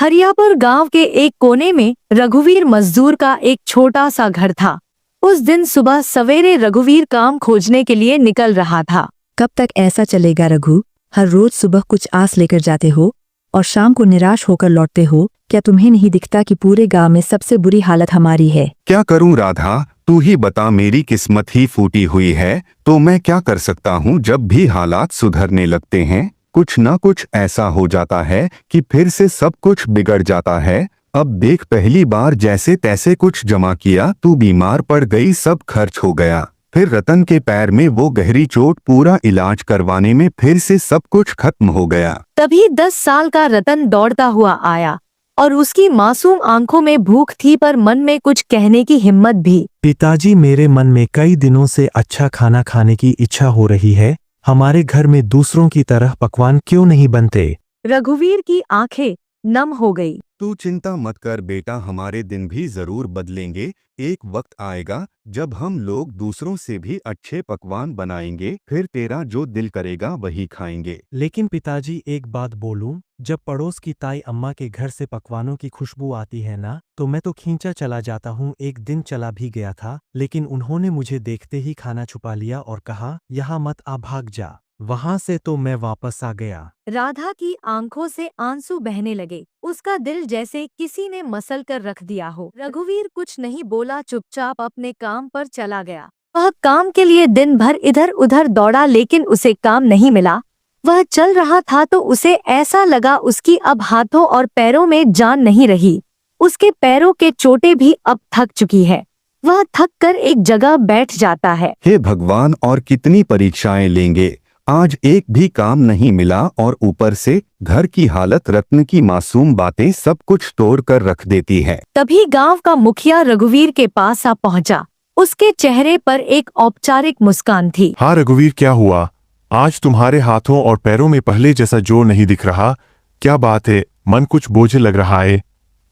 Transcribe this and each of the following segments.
हरियापुर गांव के एक कोने में रघुवीर मजदूर का एक छोटा सा घर था। उस दिन सुबह सवेरे रघुवीर काम खोजने के लिए निकल रहा था। कब तक ऐसा चलेगा रघु? हर रोज सुबह कुछ आस लेकर जाते हो और शाम को निराश होकर लौटते हो। क्या तुम्हें नहीं दिखता कि पूरे गांव में सबसे बुरी हालत हमारी है? क्या करूं राधा, तू ही बता। मेरी किस्मत ही फूटी हुई है तो मैं क्या कर सकता हूं। जब भी हालात सुधरने लगते हैं कुछ ना कुछ ऐसा हो जाता है कि फिर से सब कुछ बिगड़ जाता है। अब देख, पहली बार जैसे तैसे कुछ जमा किया, तू बीमार पड़ गई, सब खर्च हो गया। फिर रतन के पैर में वो गहरी चोट, पूरा इलाज करवाने में फिर से सब कुछ खत्म हो गया। तभी 10 साल का रतन दौड़ता हुआ आया और उसकी मासूम आंखों में भूख थी पर मन में कुछ कहने की हिम्मत भी। पिताजी, मेरे मन में कई दिनों से अच्छा खाना खाने की इच्छा हो रही है। हमारे घर में दूसरों की तरह पकवान क्यों नहीं बनते? रघुवीर की आंखें नम हो गई। तू चिंता मत कर बेटा, हमारे दिन भी जरूर बदलेंगे। एक वक्त आएगा जब हम लोग दूसरों से भी अच्छे पकवान बनाएंगे, फिर तेरा जो दिल करेगा वही खाएंगे। लेकिन पिताजी, एक बात बोलूं, जब पड़ोस की ताई अम्मा के घर से पकवानों की खुशबू आती है ना, तो मैं तो खींचा चला जाता हूँ। एक दिन चला भी गया था, लेकिन उन्होंने मुझे देखते ही खाना छुपा लिया और कहा, यहाँ मत आ, भाग जा। वहाँ से तो मैं वापस आ गया। राधा की आंखों से आंसू बहने लगे। उसका दिल जैसे किसी ने मसल कर रख दिया हो। रघुवीर कुछ नहीं बोला, चुपचाप अपने काम पर चला गया। वह काम के लिए दिन भर इधर उधर दौड़ा, लेकिन उसे काम नहीं मिला। वह चल रहा था तो उसे ऐसा लगा उसकी अब हाथों और पैरों में जान नहीं रही। उसके पैरों के चोटें भी अब थक चुकी है। वह थक कर एक जगह बैठ जाता है। हे भगवान, और कितनी परीक्षाएं लेंगे। आज एक भी काम नहीं मिला और ऊपर से घर की हालत, रत्न की मासूम बातें सब कुछ तोड़ कर रख देती है। तभी गांव का मुखिया रघुवीर के पास आ पहुंचा। उसके चेहरे पर एक औपचारिक मुस्कान थी। हाँ रघुवीर, क्या हुआ? आज तुम्हारे हाथों और पैरों में पहले जैसा जोर नहीं दिख रहा। क्या बात है? मन कुछ बोझ लग रहा है,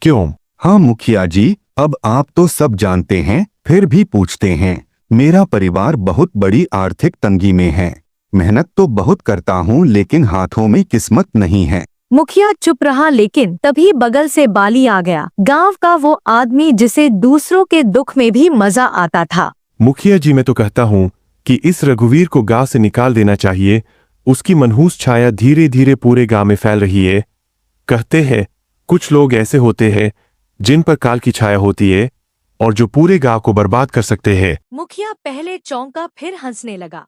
क्यों? हाँ मुखिया जी, अब आप तो सब जानते हैं, फिर भी पूछते हैं। मेरा परिवार बहुत बड़ी आर्थिक तंगी में है। मेहनत तो बहुत करता हूँ लेकिन हाथों में किस्मत नहीं है। मुखिया चुप रहा, लेकिन तभी बगल से बाली आ गया। गांव का वो आदमी जिसे दूसरों के दुख में भी मजा आता था। मुखिया जी, मैं तो कहता हूँ कि इस रघुवीर को गांव से निकाल देना चाहिए। उसकी मनहूस छाया धीरे धीरे पूरे गांव में फैल रही है। कहते हैं कुछ लोग ऐसे होते हैं जिन पर काल की छाया होती है और जो पूरे गांव को बर्बाद कर सकते हैं। मुखिया पहले चौंका, फिर हंसने लगा।